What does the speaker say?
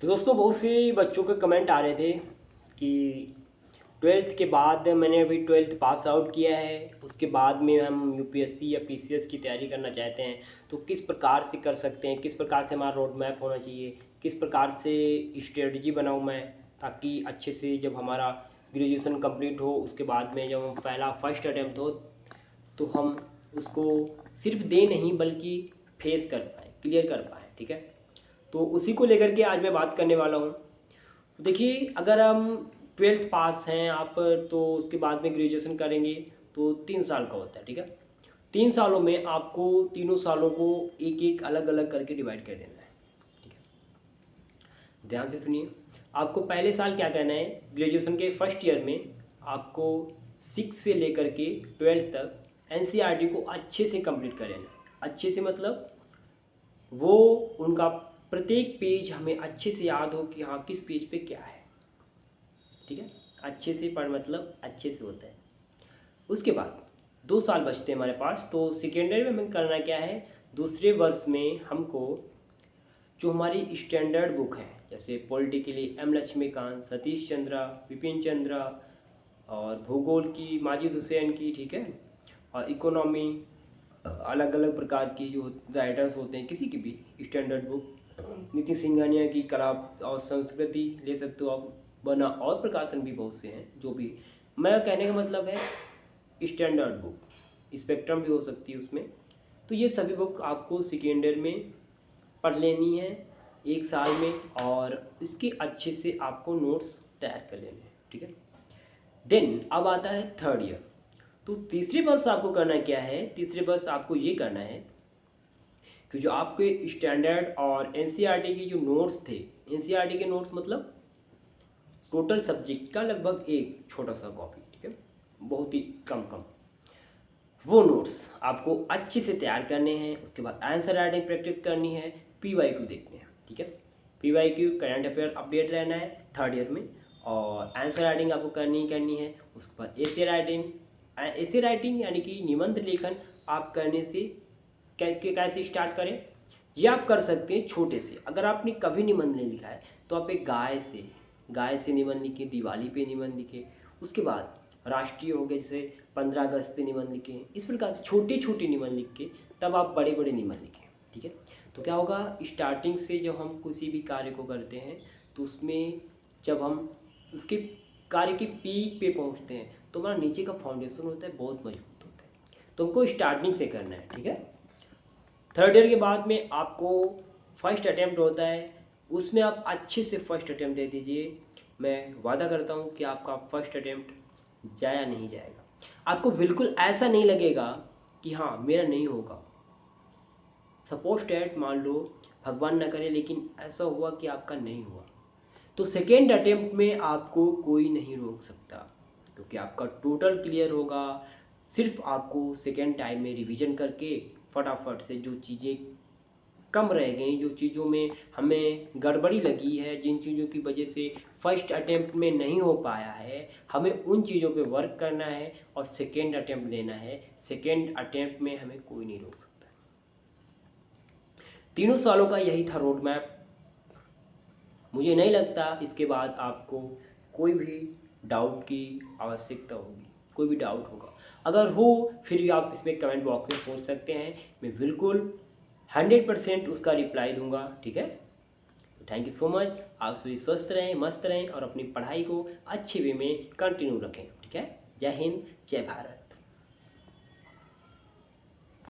तो दोस्तों बहुत से बच्चों के कमेंट आ रहे थे कि ट्वेल्थ के बाद मैंने अभी ट्वेल्थ पास आउट किया है, उसके बाद में हम यूपीएससी या पीसीएस की तैयारी करना चाहते हैं, तो किस प्रकार से कर सकते हैं, किस प्रकार से हमारा रोड मैप होना चाहिए, किस प्रकार से स्ट्रेटजी बनाऊँ मैं, ताकि अच्छे से जब हमारा ग्रेजुएशन कंप्लीट हो उसके बाद में जब हम पहला फर्स्ट अटैम्प्ट हो तो हम उसको सिर्फ दे नहीं बल्कि फेस कर पाएँ, क्लियर कर पाएँ। ठीक है, तो उसी को लेकर के आज मैं बात करने वाला हूँ। देखिए, अगर हम ट्वेल्थ पास हैं आप, तो उसके बाद में ग्रेजुएशन करेंगे तो 3 साल का होता है। ठीक है, 3 सालों में आपको तीनों सालों को एक एक अलग अलग करके डिवाइड कर देना है। ठीक है, ध्यान से सुनिए। आपको पहले साल क्या करना है, ग्रेजुएशन के फर्स्ट ईयर में आपको 6 से लेकर के 12 तक एनसीईआरटी को अच्छे से कंप्लीट कर लेना है। अच्छे से मतलब वो उनका प्रत्येक पेज हमें अच्छे से याद हो कि हाँ किस पेज पे क्या है। ठीक है, अच्छे से पढ़ मतलब अच्छे से होता है। उसके बाद 2 साल बचते हैं हमारे पास, तो सेकेंड ईयर में हमें करना क्या है, दूसरे वर्ष में हमको जो हमारी स्टैंडर्ड बुक है, जैसे पॉलिटिकली एम लक्ष्मीकांत, सतीश चंद्रा, विपिन चंद्रा, और भूगोल की माजिद हुसैन की, ठीक है, और इकोनॉमी, अलग अलग प्रकार की जो राइटर्स होते हैं किसी की भी स्टैंडर्ड बुक, नीति सिंघानिया की कला और संस्कृति ले सकते हो आप, बना और प्रकाशन भी बहुत से हैं। जो भी मैं कहने का मतलब है स्टैंडर्ड बुक, स्पेक्ट्रम भी हो सकती है उसमें। तो ये सभी बुक आपको सेकेंड ईयर में पढ़ लेनी है 1 साल में, और इसके अच्छे से आपको नोट्स तैयार कर लेने हैं। ठीक है, देन अब आता है थर्ड ईयर। तो तीसरे वर्ष आपको करना क्या है, तीसरे वर्ष आपको ये करना है कि जो आपके स्टैंडर्ड और एनसीईआरटी के जो नोट्स थे, एनसीईआरटी के नोट्स मतलब टोटल सब्जेक्ट का लगभग एक छोटा सा कॉपी, ठीक है, बहुत ही कम कम, वो नोट्स आपको अच्छे से तैयार करने हैं। उसके बाद आंसर राइटिंग प्रैक्टिस करनी है, पीवाईक्यू देखने हैं। ठीक है, पीवाईक्यू करंट अफेयर अपडेट रहना है थर्ड ईयर में, और आंसर राइटिंग आपको करनी है। उसके बाद एसे राइटिंग, एसे राइटिंग यानी कि निबंध लेखन आप करने से कैसे स्टार्ट करें, ये आप कर सकते हैं छोटे से। अगर आपने कभी निबंध नहीं लिखा है तो आप एक गाय से निबंध लिखें, दिवाली पे निबंध लिखें, उसके बाद राष्ट्रीय हो गए जैसे 15 अगस्त पे निबंध लिखें। इस प्रकार से छोटे छोटे निबंध लिख के तब आप बड़े बड़े निबंध लिखें। ठीक है, तो क्या होगा, स्टार्टिंग से जब हम किसी भी कार्य को करते हैं तो उसमें जब हम उसके कार्य की पीक पे पहुंचते हैं तो हमारा नीचे का फाउंडेशन होता है बहुत मजबूत होता है। तो हमको स्टार्टिंग से करना है। ठीक है, थर्ड ईयर के बाद में आपको फर्स्ट अटैम्प्ट होता है, उसमें आप अच्छे से फर्स्ट अटैम्प्ट दे दीजिए। मैं वादा करता हूँ कि आपका फर्स्ट अटैम्प्ट जाया नहीं जाएगा। आपको बिल्कुल ऐसा नहीं लगेगा कि हाँ मेरा नहीं होगा। सपोज डैट, मान लो भगवान ना करे लेकिन ऐसा हुआ कि आपका नहीं हुआ, तो सेकेंड अटेम्प्ट में आपको कोई नहीं रोक सकता, क्योंकि आपका टोटल क्लियर होगा। सिर्फ आपको सेकेंड टाइम में रिवीजन करके फटाफट से जो चीज़ें कम रह गई, जो चीज़ों में हमें गड़बड़ी लगी है, जिन चीज़ों की वजह से फर्स्ट अटेम्प्ट में नहीं हो पाया है, हमें उन चीज़ों पे वर्क करना है और सेकेंड अटेम्प्ट देना है। सेकेंड अटेम्प्ट में हमें कोई नहीं रोक सकता। 3 सालों का यही था रोड मैप। मुझे नहीं लगता इसके बाद आपको कोई भी डाउट की आवश्यकता होगी, कोई भी डाउट होगा। अगर हो फिर भी आप इसमें कमेंट बॉक्स में पूछ सकते हैं, मैं बिल्कुल 100% उसका रिप्लाई दूंगा। ठीक है, तो थैंक यू सो मच। आप सभी स्वस्थ रहें, मस्त रहें और अपनी पढ़ाई को अच्छे वे में कंटिन्यू रखें। ठीक है, जय हिंद, जय भारत।